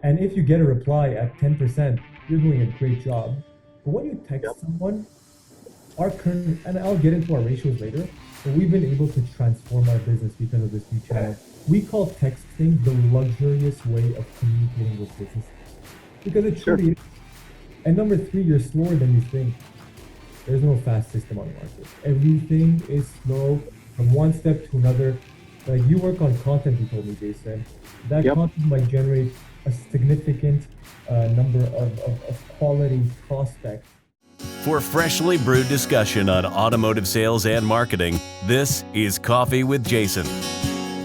And if you get a reply at 10%, you're doing a great job. But when you Yep. text someone, our current, and I'll get into our ratios later, but we've been able to transform our business because of this new channel. We call texting the luxurious way of communicating with businesses because it Sure. truly is. And number three, you're slower than you think. There's no fast system on the market. Everything is slow from one step to another. Like you work on content, you told me, Jason. That Yep. content might generate a significant number of quality prospects. For freshly brewed discussion on automotive sales and marketing, this is Coffee with Jason.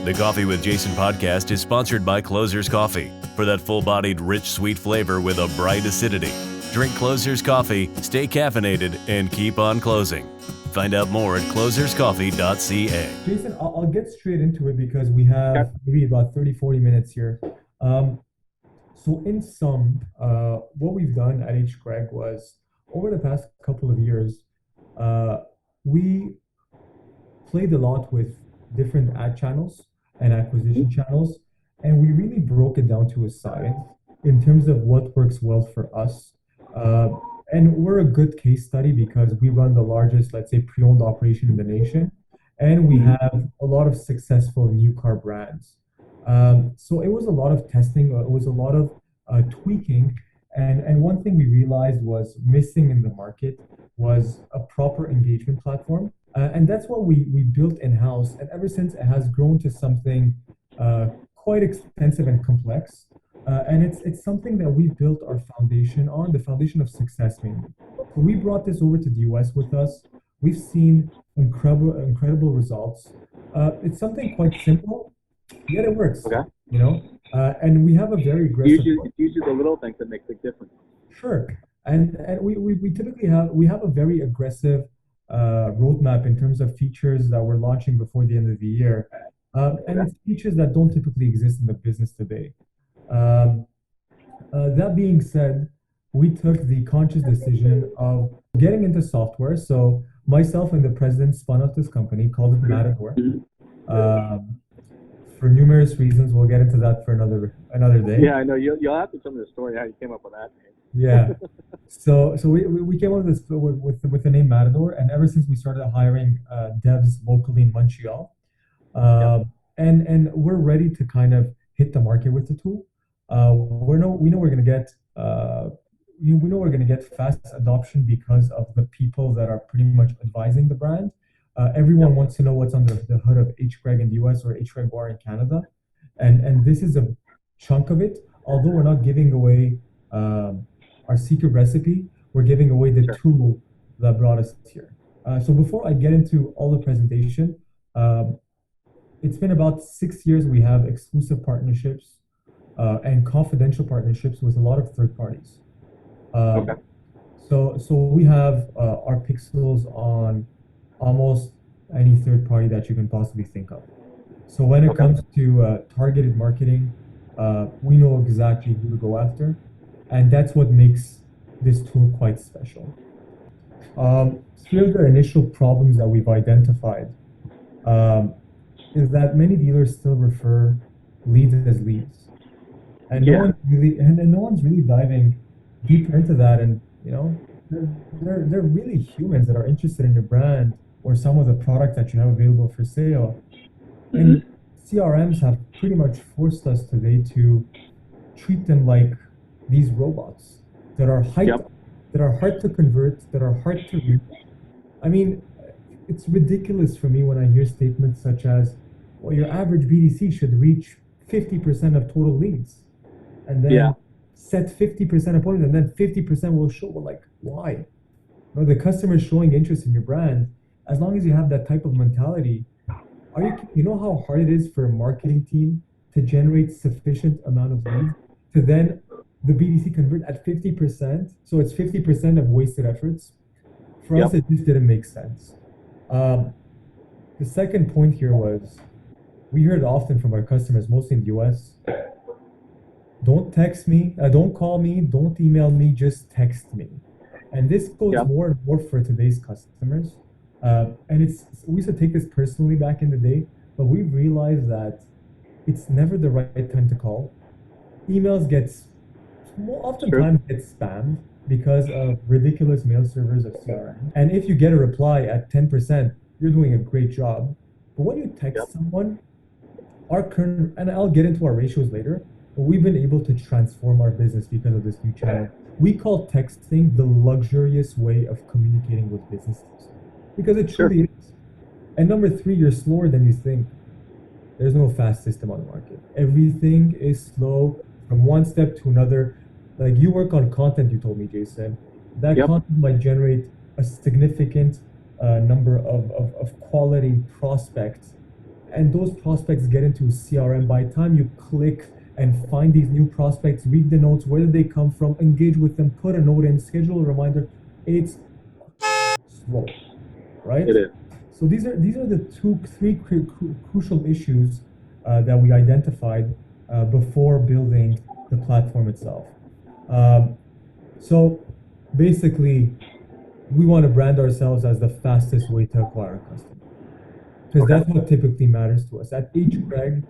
The Coffee with Jason podcast is sponsored by Closer's Coffee. For that full-bodied, rich, sweet flavor with a bright acidity, drink Closer's Coffee, stay caffeinated, and keep on closing. Find out more at closerscoffee.ca. Jason, I'll get straight into it because we have maybe about 30, 40 minutes here. So in sum, what we've done at HGregoire was over the past couple of years, we played a lot with different ad channels and acquisition channels, and we really broke it down to a science in terms of what works well for us. Uh, and we're a good case study because we run the largest, let's say, pre-owned operation in the nation, and we have a lot of successful new car brands. So it was a lot of testing, it was a lot of tweaking, and one thing we realized was missing in the market was a proper engagement platform. And that's what we built in-house. And ever since, it has grown to something quite extensive and complex. And it's something that we've built our foundation on, the foundation of success mainly. So we brought this over to the US with us. We've seen incredible results. It's something quite simple, yet it works. Okay. You know, and we have a very aggressive. It's usually the little things that make a big difference. Sure. And we typically have a very aggressive roadmap in terms of features that we're launching before the end of the year. And it's features that don't typically exist in the business today. Um, that being said, we took the conscious decision of getting into software. So myself and the president spun off this company called it Matador. Um, for numerous reasons, we'll get into that for another day. Yeah, I know. You'll have to tell me the story how you came up with that name. Yeah. So we came up with this with the name Matador, and ever since we started hiring devs locally in Montreal, and we're ready to kind of hit the market with the tool. We know we're gonna get we know we're gonna get fast adoption because of the people that are pretty much advising the brand. Everyone wants to know what's under the hood of HGreg in the US or HGregoire in Canada, and this is a chunk of it. Although we're not giving away our secret recipe, we're giving away the tool that brought us here. So before I get into all the presentation, it's been about 6 years we have exclusive partnerships and confidential partnerships with a lot of third parties. So we have our pixels on almost any third party that you can possibly think of. So when it comes to targeted marketing, we know exactly who to go after, and that's what makes this tool quite special. Three of the initial problems that we've identified is that many dealers still refer leads as leads, and no one's really diving deeper into that. And you know, they're really humans that are interested in your brand or some of the product that you have available for sale. And CRMs have pretty much forced us today to treat them like these robots that are that are hard to convert, that are hard to reach. I mean, it's ridiculous for me when I hear statements such as, well, your average BDC should reach 50% of total leads, and then set 50% appointments, and then 50% will show. Well, like, why? No, the customer is showing interest in your brand. As long as you have that type of mentality, you know how hard it is for a marketing team to generate sufficient amount of leads to then the BDC convert at 50%, so it's 50% of wasted efforts. For us, it just didn't make sense. The second point here was, we heard often from our customers, mostly in the US, don't text me, don't call me, don't email me, just text me. And this goes more and more for today's customers. And we used to take this personally back in the day, but we've realized that it's never the right time to call. emails It's true. oftentimes get spammed because of ridiculous mail servers of CRM. And if you get a reply at 10%, you're doing a great job. But when you Yep. text someone, our current, and I'll get into our ratios later, but we've been able to transform our business because of this new channel. We call texting the luxurious way of communicating with businesses because it Sure. truly is. And number three, you're slower than you think. There's no fast system on the market. Everything is slow from one step to another. Like you work on content, you told me, Jason. That Yep. content might generate a significant number of quality prospects. And those prospects get into CRM. By the time you click and find these new prospects, read the notes, where did they come from, engage with them, put a note in, schedule a reminder, it's slow, right? It is. So these are the three crucial issues that we identified before building the platform itself. Um, so basically, we want to brand ourselves as the fastest way to acquire a customer because Okay. that's what typically matters to us. At HGreg,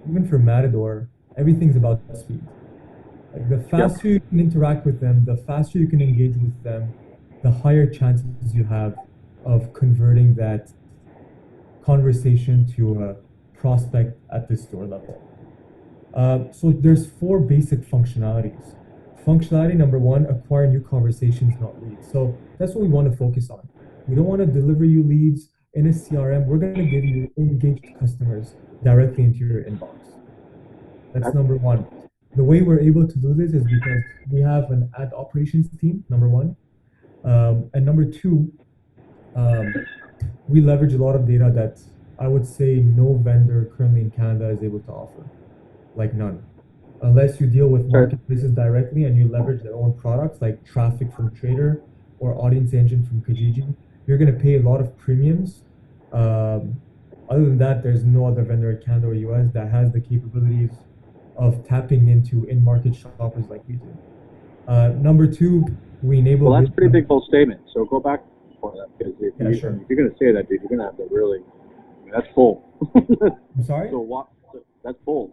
even for Matador, everything's about speed. Like the Yep. faster you can interact with them, the faster you can engage with them, the higher chances you have of converting that conversation to a prospect at the store level. So there's four basic functionalities. Functionality number one, acquire new conversations, not leads. So that's what we want to focus on. We don't want to deliver you leads in a CRM. We're going to give you engaged customers directly into your inbox. That's Okay. number one. The way we're able to do this is because we have an ad operations team, number one. And number two, um, we leverage a lot of data that I would say no vendor currently in Canada is able to offer, like none. Unless you deal with Sure. marketplaces directly and you leverage their own products like traffic from Trader or Audience Engine from Kijiji, you're going to pay a lot of premiums. Um, Other than that, there's no other vendor in Canada or US that has the capabilities of tapping into in-market shoppers like we do. Number two, we enable Well, that's a pretty real-time. big bold statement. So go back for that because Yeah, sure. if you're going to say that, dude, you're going to have to really. I mean, that's bold. I'm sorry? So that's bold.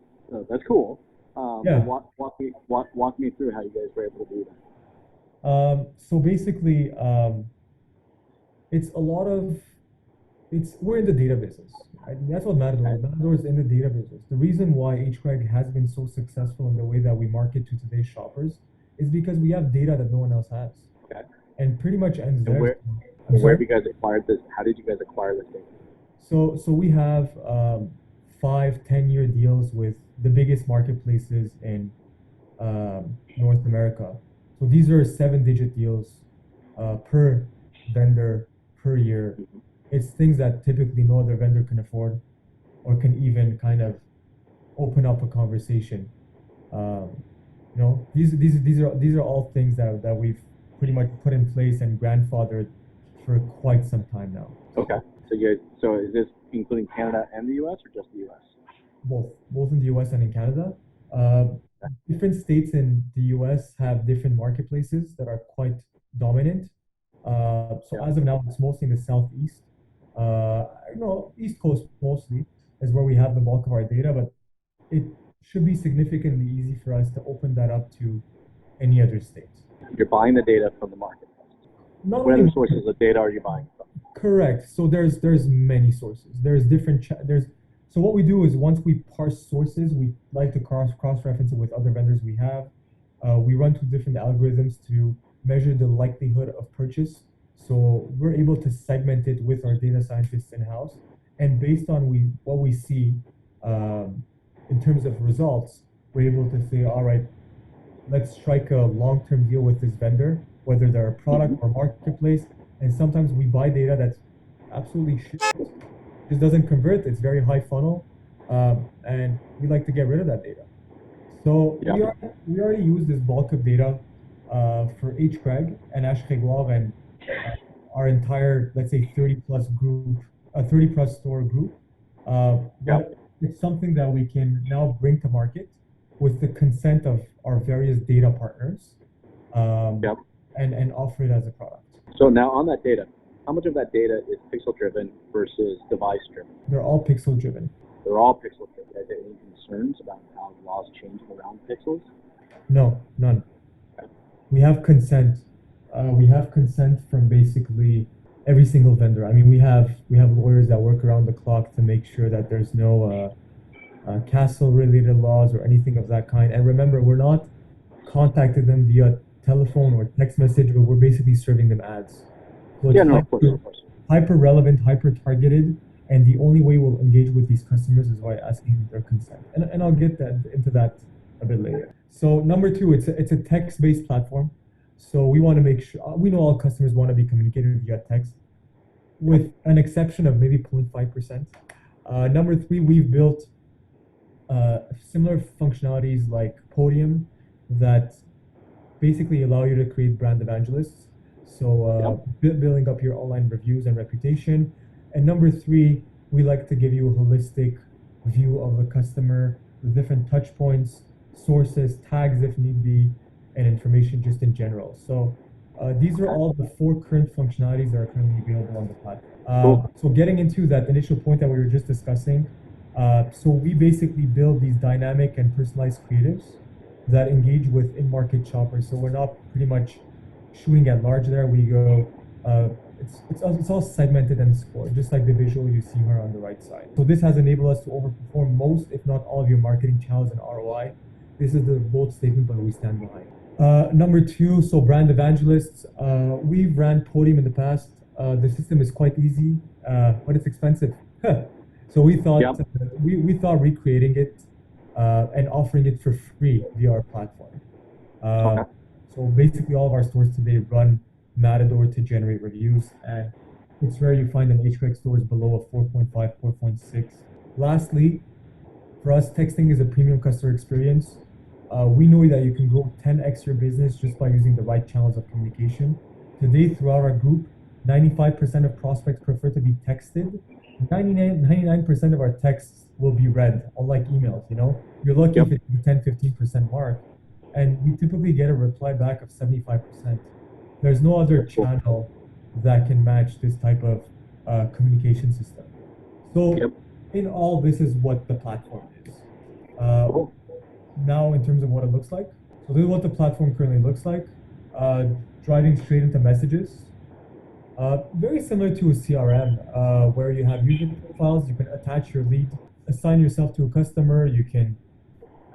That's cool. But Yeah. walk me through how you guys were able to do that. So basically, it's a lot of we're in the data business. Right? That's what Matador Okay. is. Matador is in the data business. The reason why HGreg has been so successful in the way that we market to today's shoppers is because we have data that no one else has, Okay. and pretty much ends And there. where I'm and where have sorry. you guys acquired this? How did you guys acquire this data? So we have 5, 10 year deals with the biggest marketplaces in North America. So these are 7 digit deals per vendor per year. Mhm. It's things that typically no other vendor can afford or can even kind of open up a conversation. Um, these are all things that we've pretty much put in place and grandfathered for quite some time now. Okay. So is this including Canada and the U.S. or just the U.S.? Both in the US and in Canada. Different states in the US have different marketplaces that are quite dominant. So Yeah. as of now, it's mostly in the southeast. East coast mostly is where we have the bulk of our data, but it should be significantly easy for us to open that up to any other state. You're buying the data from the marketplace. Not What only other sources of data are you buying from? correct. So there's many sources. There's different there's so what we do is once we parse sources, we like to cross reference it with other vendors we have. We run through different algorithms to measure the likelihood of purchase. So we're able to segment it with our data scientists in house, and based on what we see um, in terms of results, we're able to say, all right, let's strike a long-term deal with this vendor, whether they're a product Mhm. or marketplace. And sometimes we buy data that's absolutely shit, just doesn't convert. It's very high funnel, and we like to get rid of that data. So Yeah. we already use this bulk of data for HGreg and HGregoire and uh, our entire, let's say, 30 plus group, a 30 plus store group. Yeah. But it's something that we can now bring to market with the consent of our various data partners, um, Yeah. and offer it as a product. So now on that data, how much of that data is pixel driven versus device driven? They're all pixel driven. they're all pixel fit. Are there any concerns about how the laws changing around pixels? No, none. We have consent. We have consent from basically every single vendor. I mean, we have lawyers that work around the clock to make sure that there's no castle-related laws or anything of that kind. And remember, we're not contacting them via telephone or text message, but we're basically serving them ads. So it's Yeah, no, of course, of course. hyper relevant, hyper targeted, and the only way we'll engage with these customers is by asking their consent. And I'll get into that a bit later. So number two, it's a text-based platform. So we want to make sure we know all customers want to be communicated via text, with an exception of maybe 0.5%. Number three, we've built similar functionalities like Podium that basically allow you to create brand evangelists. So building up your online reviews and reputation. And number three, we like to give you a holistic view of the customer, the different touch points, sources, tags if need be, and information just in general. So these are all the four current functionalities that are currently available on the platform. So getting into that initial point that we were just discussing, so we basically build these dynamic and personalized creatives that engage with in-market shoppers. So we're not pretty much shooting at large there. We go, it's all segmented and scored, just like the visual you see here on the right side. So this has enabled us to overperform most, if not all, of your marketing channels and ROI. This is the bold statement, but we stand behind. Number two, so brand evangelists. We've ran Podium in the past. The system is quite easy, but it's expensive. So we thought we thought recreating it and offering it for free via our platform. So basically, all of our stores today run Matador to generate reviews, and it's rare you find an HGregoire stores below a 4.5, 4.6. Lastly, for us, texting is a premium customer experience. We know that you can grow 10x your business just by using the right channels of communication. Today, throughout our group, 95% of prospects prefer to be texted. 99% of our texts will be read, unlike emails. You're lucky if it's the 10-15% mark, and we typically get a reply back of 75%. There's no other channel that can match this type of communication system. So in all, this is what the platform is. Now, in terms of what it looks like, so this is what the platform currently looks like. Driving straight into messages. Very similar to a CRM, where you have user profiles. You can attach your lead, assign yourself to a customer. You can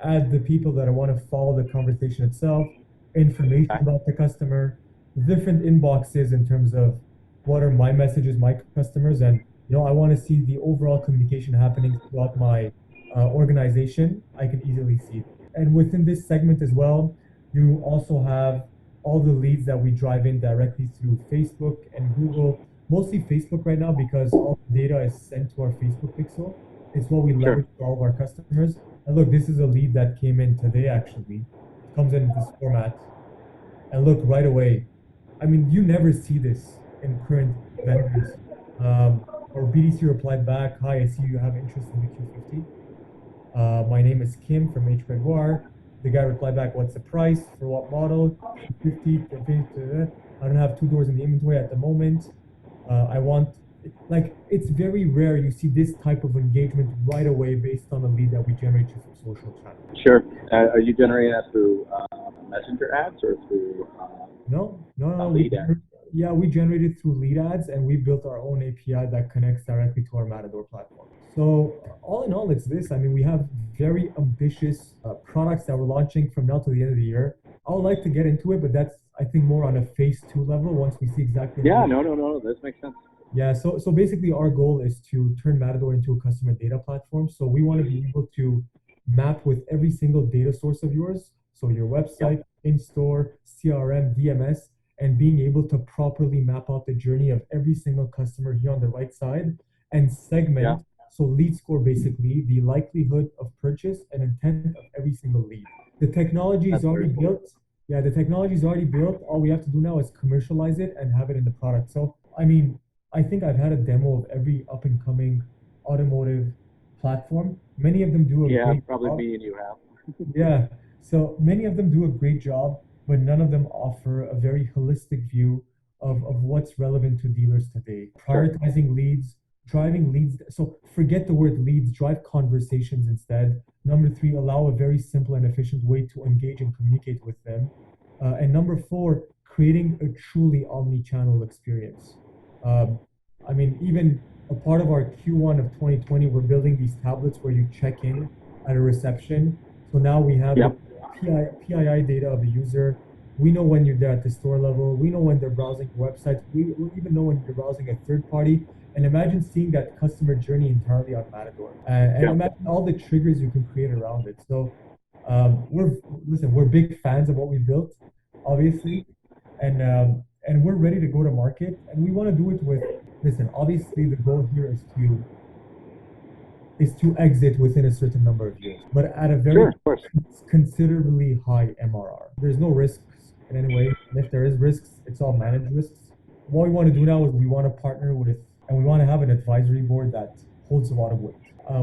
add the people that want to follow the conversation itself, information about the customer, different inboxes in terms of what are my messages, my customers, and I want to see the overall communication happening throughout my organization. I can easily see it. And within this segment as well, you also have all the leads that we drive in directly through Facebook and Google, mostly Facebook right now because all the data is sent to our Facebook pixel. It's what we leverage for all of our customers. And look, this is a lead that came in today actually. It comes in this format. And look, right away, I mean, you never see this in current vendors. Our BDC replied back, "Hi, I see you have interest in the Q50. My name is Kim from HGregoire." The guy replied back, "What's the price? For what model? 50, I don't have 2 doors in the inventory at the moment. I want," it's very rare you see this type of engagement right away based on a lead that we generate through social channels. Sure. Are you generating that through messenger ads or through No. lead ads? Yeah, we generated through lead ads, and we built our own API that connects directly to our Matador platform. So all in all, it's this. I mean, we have very ambitious products that we're launching from now to the end of the year. I would like to get into it, but that's, I think, more on a phase 2 level once we see exactly. Yeah, no, this makes sense. Yeah, so basically our goal is to turn Matador into a customer data platform. So we want to be able to map with every single data source of yours. So your website, in-store, CRM, DMS, and being able to properly map out the journey of every single customer here on the right side and segment. So lead score, basically the likelihood of purchase and intent of every single lead. The technology is already built. Yeah, the technology is already built. All we have to do now is commercialize it and have it in the product. So, I mean, I think I've had a demo of every up and coming automotive platform. Many of them do a great job. Yeah, probably me and you have. Yeah, so many of them do a great job, but none of them offer a very holistic view of what's relevant to dealers today. Prioritizing leads, driving leads. So forget the word leads, drive conversations instead. Number three, allow a very simple and efficient way to engage and communicate with them. And number four, creating a truly omni-channel experience. Um, I mean, even a part of our Q1 of 2020, we're building these tablets where you check in at a reception. So now we have Yep. the PII data of the user. We know when you're there at the store level. We know when they're browsing websites. We even know when you're browsing a third party. And imagine seeing that customer journey entirely on Matador. And Yeah. imagine all the triggers you can create around it. So we're big fans of what we built, obviously, and we're ready to go to market. And we want to do it with, listen, obviously the goal here is to exit within a certain number of years, but at a very Sure, of course. considerably high MRR. There's no risks in any way, and if there is risks, it's all managed risks. What we want to do now is we want to partner with, and we want to have an advisory board that holds a lot of weight.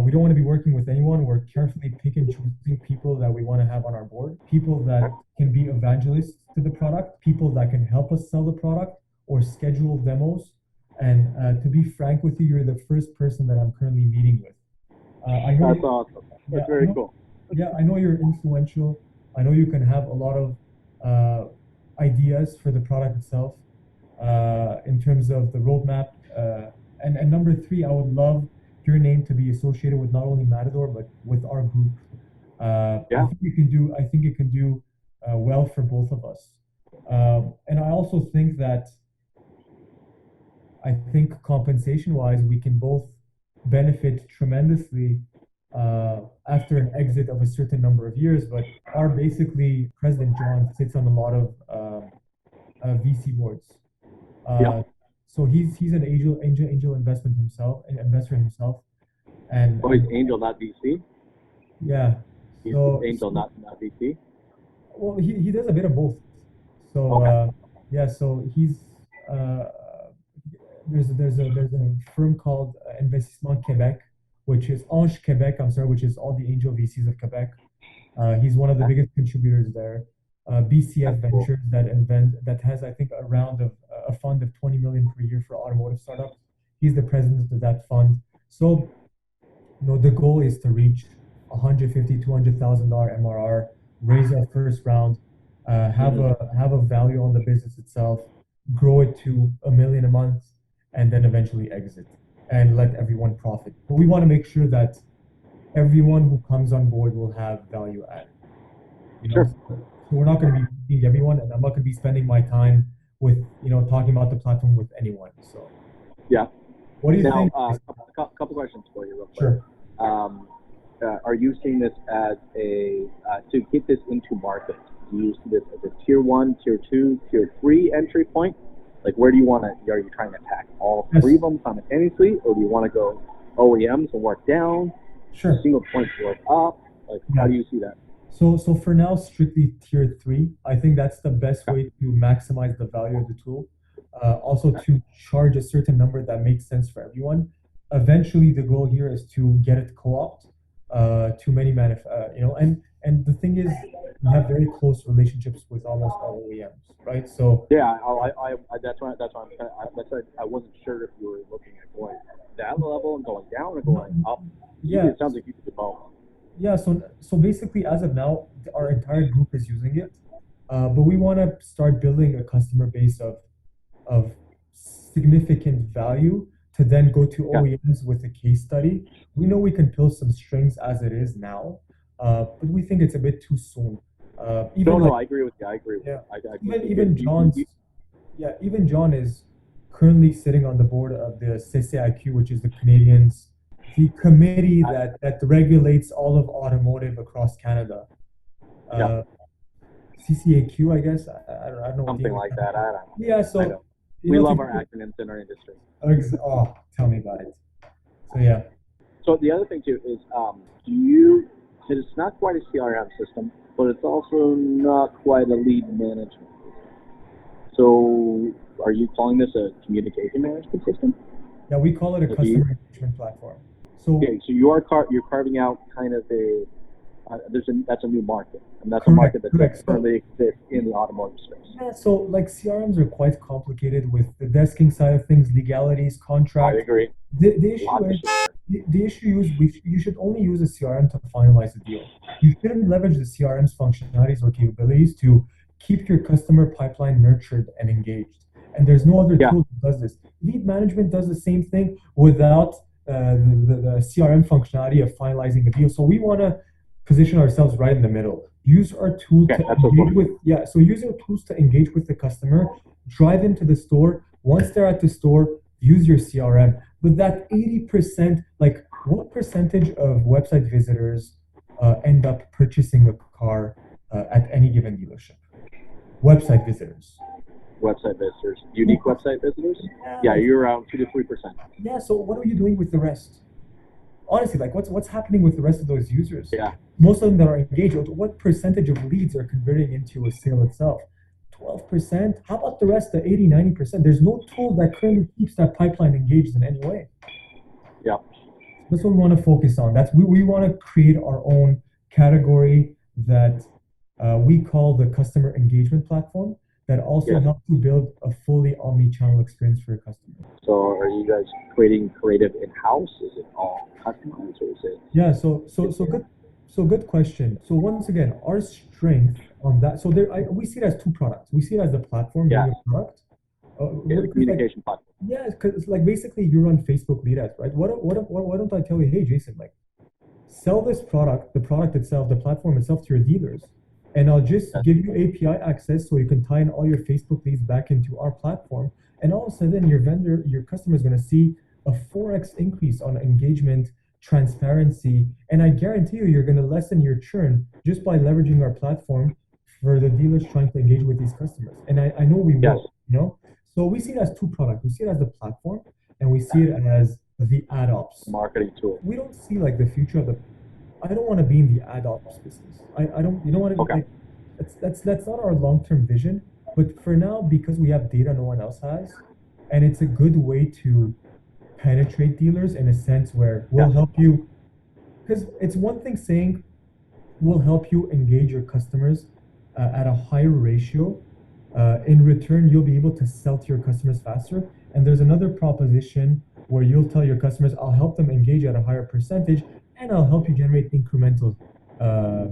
We don't want to be working with anyone. We're carefully pick and choosing people that we want to have on our board, people that can be evangelists to the product, people that can help us sell the product or schedule demos. And to be frank with you, you're the first person that I'm currently meeting with. I know That's awesome. That's very cool. Yeah, I know you're influential. I know you can have a lot of ideas for the product itself in terms of the roadmap. And number three, I would love your name to be associated with not only Matador but with our group. Yeah. I think it can do well for both of us. And I also think that compensation-wise, we can both benefit tremendously after an exit of a certain number of years. But our basically President John sits on a lot of VC boards. So he's an angel investment himself, an investor himself. And he's angel, not VC. Yeah. He's angel, not VC. Well, he does a bit of both. So so he's there's a firm called Investissement Québec, which is Ange Québec, which is all the angel VCs of Quebec. He's one of the biggest contributors there. BCF Ventures that has, I think, a fund of 20 million per year for automotive startups. He's the president of that fund. So, the goal is to reach $150,000, $200,000 MRR, raise our first round, have a value on the business itself, grow it to $1 million a month, and then eventually exit and let everyone profit. But we want to make sure that everyone who comes on board will have value add. Sure. So we're not going to be meeting everyone, and I'm not going to be spending my time with talking about the platform with anyone. So yeah. What do you think? A couple questions for you, real quick. Sure. Are you seeing this as to get this into market? Do you see this as a tier 1, tier 2, tier 3 entry point? Like, where do you want to? Are you trying to attack all three of them simultaneously, or do you want to go OEMs and work down? Sure. Single points work up. Like, how do you see that? So for now, strictly tier 3. I think that's the best way to maximize the value of the tool. Also to charge a certain number that makes sense for everyone. Eventually, the goal here is to get it co-opt to many and the thing is, we have very close relationships with almost all OEMs, right? So yeah, that's why I wasn't sure if you were looking at going down the level and going down or going up. Yeah, it sounds like you could do both. Yeah, so basically, as of now, our entire group is using it, but we want to start building a customer base of significant value to then go to OEMs with a case study. We know we can pull some strings as it is now, but we think it's a bit too soon. I agree with you. I agree with you. Even John is currently sitting on the board of the CCIQ, which is the committee that regulates all of automotive across Canada. CCAQ, I guess. I don't know. Something like that. I don't know. Yeah, so we love our acronyms in our industry. Oh, tell me about it. So yeah. So the other thing too is, it's not quite a CRM system, but it's also not quite a lead management system. So are you calling this a communication management system? Yeah, we call it a customer engagement platform. So you're carving out kind of that's a new market, and that's a Correct, market that correct. doesn't currently exist in the automotive space. Yeah, so like CRMs are quite complicated with the desking side of things, legalities, I contracts. agree. The A lot issue of is shit. the issue is you should only use a CRM to finalize a deal. You shouldn't leverage the CRM's functionalities or capabilities to keep your customer pipeline nurtured and engaged. And there's no other Yeah, tool that does this. Lead management does the same thing without the CRM functionality of finalizing a deal. So we want to position ourselves right in the middle. Use our tool okay, to that's what engage with, yeah, so use our tools to engage with the customer, drive into the store. Once they're at the store, use your CRM. But that 80%, like what percentage of website visitors end up purchasing a car at any given dealership? Website visitors. website visitors, unique website visitors. Yeah, Yeah, like, you're around 2 to 3%. yeah, so what are you doing with the rest? Honestly, like what's happening with the rest of those users? Yeah, Most of them that are engaged, what percentage of leads are converting into a sale itself? 12%? How about the rest, the 80, 90%? There's no tool that currently keeps that pipeline engaged in any way. yeah, That's what we want to focus on. We want to create our own category that we call the customer engagement platform that also yeah. helps you build a fully omni-channel experience for your customer. So are you guys creating creative in-house? Is it all customized, or is it? Yeah, so good question. So once again, our strength on that, so we see it as two products. We see it as the platform being Yeah, a product. yeah, the 'Cause like, communication platform. yeah, because like basically you run Facebook lead ads, right? Why don't I tell you, hey Jason, like sell this product, the product itself, the platform itself to your dealers, and I'll just That's, give you API access so you can tie in all your Facebook leads back into our platform, and all of a sudden your customer is going to see a 4x increase on engagement, transparency, and I guarantee you're going to lessen your churn just by leveraging our platform for the dealers trying to engage with these customers. And I know we yes, will, you know. So we see it as two products. We see it as the platform, and we see it as the ad ops. marketing tool. We don't see like the future of the. I don't want to be in the ad ops business. I don't. You know what I mean? Okay, Like, that's not our long term vision. But for now, because we have data no one else has, and it's a good way to penetrate dealers in a sense where we'll yes, help you. Because it's one thing saying we'll help you engage your customers at a higher ratio. In return, you'll be able to sell to your customers faster. And there's another proposition where you'll tell your customers, I'll help them engage at a higher percentage and I'll help you generate incremental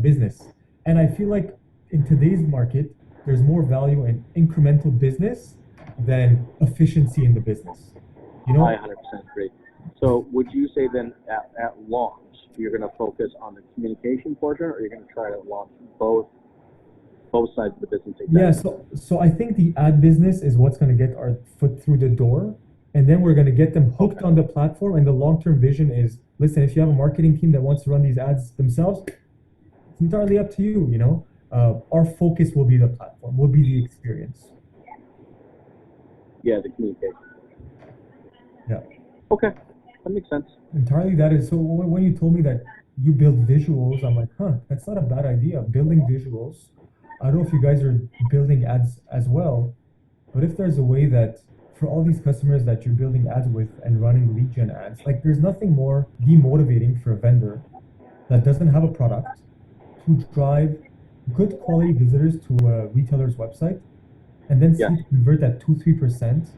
business. And I feel like in today's market, there's more value in incremental business than efficiency in the business. You I know, 100% agree. So would you say then at launch, you're going to focus on the communication portion, or you're going to try to launch both sides of the business yeah, exactly? so I think the ad business is what's going to get our foot through the door, and then we're going to get them hooked Okay. on the platform. And the long-term vision is, listen, if you have a marketing team that wants to run these ads themselves, it's entirely up to you. You know, our focus will be the platform, will be the experience. Yeah, the communication. Yeah, Okay, that makes sense. entirely that is. So when you told me that you build visuals, I'm like, huh, that's not a bad idea. Building visuals. I don't know if you guys are building ads as well. But if there's a way that for all these customers that you're building ads with and running lead gen ads, like there's nothing more demotivating for a vendor that doesn't have a product to drive good quality visitors to a retailer's website and then see Yes. it convert at 2-3%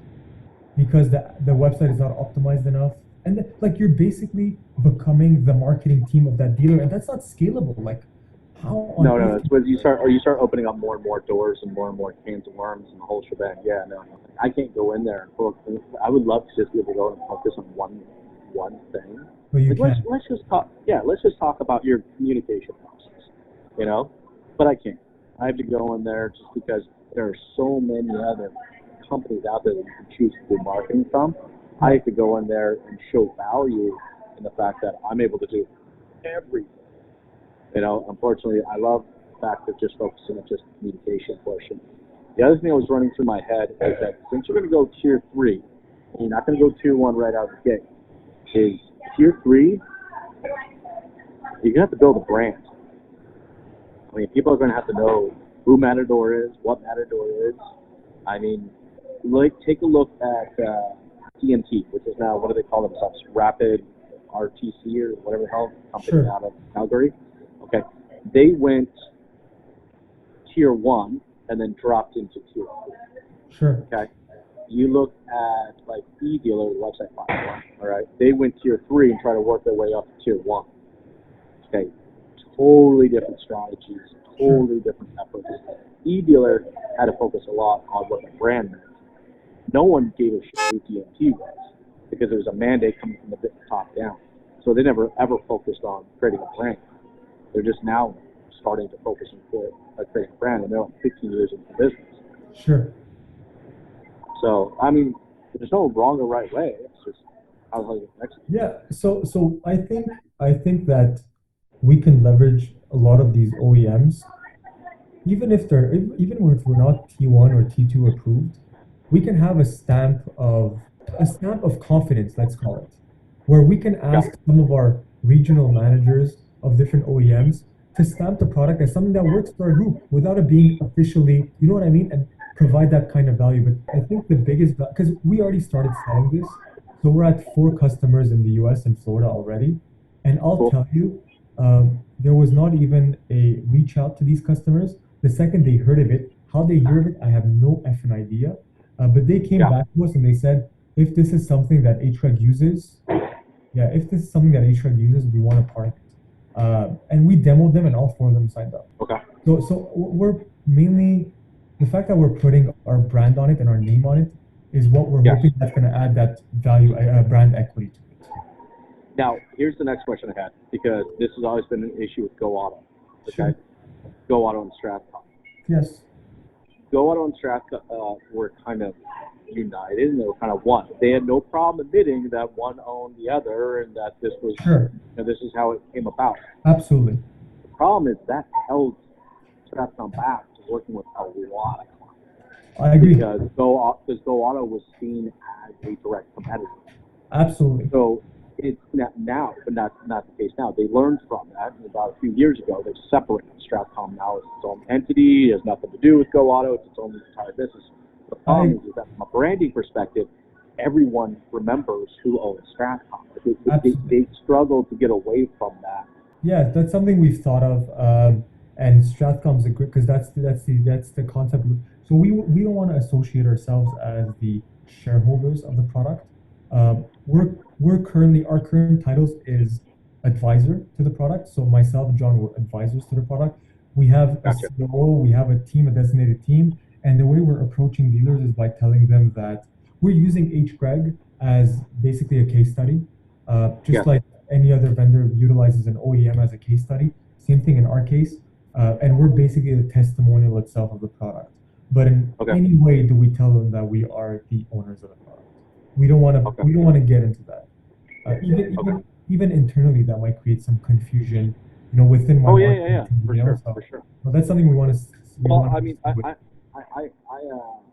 because the website is not optimized enough. And like you're basically becoming the marketing team of that dealer, and that's not scalable. Like how on No, earth? it's when you start opening up more and more doors and more cans of worms and the whole shebang. Yeah, no, I can't go in there and focus. I would love to just be able to go and focus on one thing. Well, you Like can. let's just talk. Yeah, let's just talk about your communication process. You know, but I can't. I have to go in there just because there are so many other companies out there that you can choose to do marketing from. I have to go in there and show value in the fact that I'm able to do everything. You know, unfortunately, I love the fact of just focusing on just the communication portion. The other thing that was running through my head is that since you're going to go tier 3, and you're not going to go tier 1 right out of the gate, is tier 3, you're going to have to build a brand. I mean, people are going to have to know who Matador is, what Matador is. I mean, like take a look at CMT, which is now, what do they call themselves? Rapid RTC or whatever the hell company Sure. out of Calgary. Okay, they went tier 1 and then dropped into tier 2. Sure. Okay. You look at like eDealer, the website platform, all right? They went tier 3 and try to work their way up to tier 1. Okay. Totally different strategies, totally different efforts. eDealer had to focus a lot on what the brand meant. No one gave a shit who DMT was because there was a mandate coming from the top down. So they never ever focused on creating a brand. They're just now starting to focus on creating a brand, and they're like 15 years into the business. Sure. So, I mean, there's no wrong or right way. It's just how you execute. Yeah. So I think that we can leverage a lot of these OEMs, even if we're not T1 or T2 approved, we can have a stamp of confidence, let's call it, where we can ask some of our regional managers of different OEMs to stamp the product as something that works for our group without it being officially, you know what I mean, and provide that kind of value. But I think the biggest, because we already started selling this, so we're at 4 customers in the US and Florida already, and I'll tell you, there was not even a reach out to these customers. The second they heard of it, how they hear of it, I have no effing idea. But they came back to us and they said, if this is something that HGregoire uses, we want to partner. And we demoed them, and all 4 of them signed up. Okay. So we're mainly, the fact that we're putting our brand on it and our name on it is what we're hoping that's going to add that value, brand equity to it. Now, here's the next question I had, because this has always been an issue with Go Auto. Okay. Sure. Go Auto and Strathcom. Yes. Go Auto and Strathcom were kind of united, and they were kind of one. They had no problem admitting that one owned the other, and that this was, this is how it came about. Absolutely. The problem is that held Strathcom back to working with a lot of clients. I agree. Because Go Auto was seen as a direct competitor. Absolutely. So it's now, but not the case now. They learned from that, and about a few years ago, they separated. Strathcom now is its own entity. It has nothing to do with Go Auto. It's its own entire business. The problem is that from a branding perspective, everyone remembers who owns Strathcom. They struggle to get away from that. Yeah, that's something we've thought of, and Strathcom's a good, because that's the concept. So we don't want to associate ourselves as the shareholders of the product. We're currently, our current titles is advisor to the product. So myself and John were advisors to the product. We have a COO, we have a team, a designated team, and the way we're approaching dealers is by telling them that we're using HGregoire as basically a case study, like any other vendor utilizes an OEM as a case study. Same thing in our case, and we're basically the testimonial itself of the product. But in any way do we tell them that we are the owners of the product. We don't want to get into that. Even internally, that might create some confusion, within my team, for sure. So that's something we want to.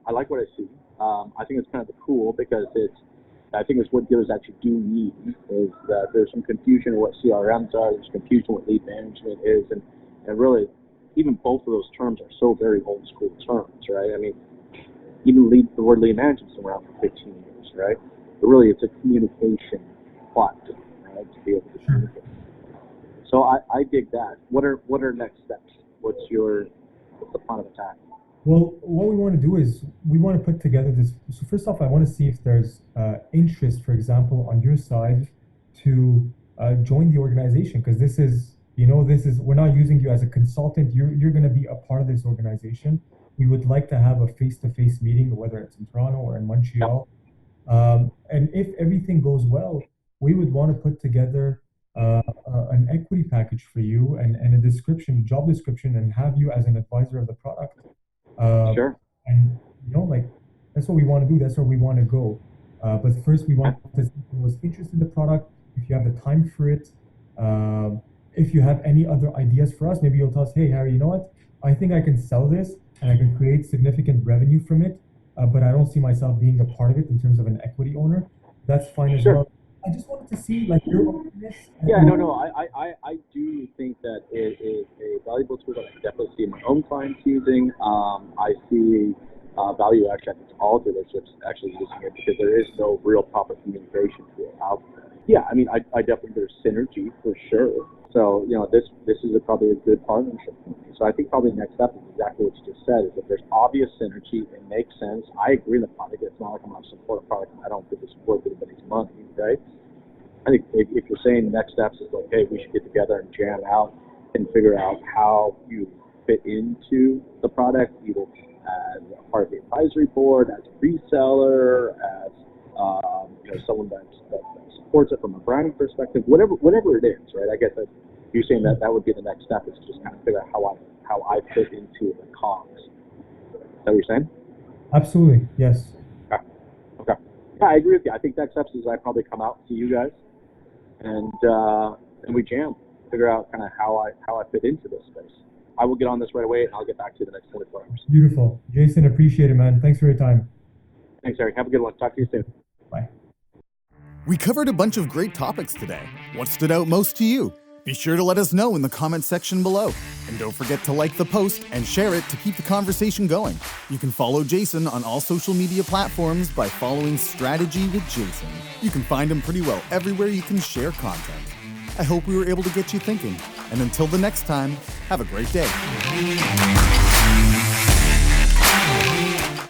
I like what I see. I think it's kind of cool because I think it's what dealers actually do need is that there's some confusion of what CRMs are, there's confusion what lead management is, and really, even both of those terms are so very old school terms, right? I mean, even the word lead management's been around for 15 years, right? But really, it's a communication platform, right, to be able to communicate. So I dig that. What are next steps? What's the plan of attack? Well, what we want to do is we want to put together this. So first off, I want to see if there's interest, for example, on your side to join the organization, because this is we're not using you as a consultant. You're going to be a part of this organization. We would like to have a face-to-face meeting, whether it's in Toronto or in Montreal. And if everything goes well, we would want to put together an equity package for you and a job description, and have you as an advisor of the product. Sure. And that's what we want to do. That's where we want to go. But first, we want to see who was interested in the product. If you have the time for it, if you have any other ideas for us, maybe you'll tell us, hey, Harry, you know what? I think I can sell this and I can create significant revenue from it, but I don't see myself being a part of it in terms of an equity owner. That's fine as well. I just wanted to see your openness. I do think that it is a valuable tool that I definitely see my own clients using. I see value actually, I think all dealerships actually using it, because there is no real proper communication tool out there. Yeah, I mean, I definitely, there's synergy for sure. So, this is probably a good partnership for me. So I think probably the next step is exactly what you just said, is that there's obvious synergy, it makes sense. I agree in the product. It's not like I'm going to support a product and I don't think it's worth anybody's money, right? I think if you're saying next steps is like, hey, we should get together and jam out and figure out how you fit into the product, either as a part of the advisory board, as a reseller, as someone that supports it from a branding perspective, whatever it is, right? I guess that you're saying that would be the next step, is to just kind of figure out how I fit into the comms. Is that what you're saying? Absolutely, yes. Okay. Yeah, I agree with you. I think next steps is I probably come out to you guys and we jam, figure out kind of how I fit into this space. I will get on this right away, and I'll get back to you the next 24 hours. Beautiful. Jason, appreciate it, man. Thanks for your time. Thanks, Eric. Have a good one. Talk to you soon. Bye. We covered a bunch of great topics today. What stood out most to you? Be sure to let us know in the comments section below. And don't forget to like the post and share it to keep the conversation going. You can follow Jason on all social media platforms by following Strategy with Jason. You can find him pretty well everywhere you can share content. I hope we were able to get you thinking. And until the next time, have a great day.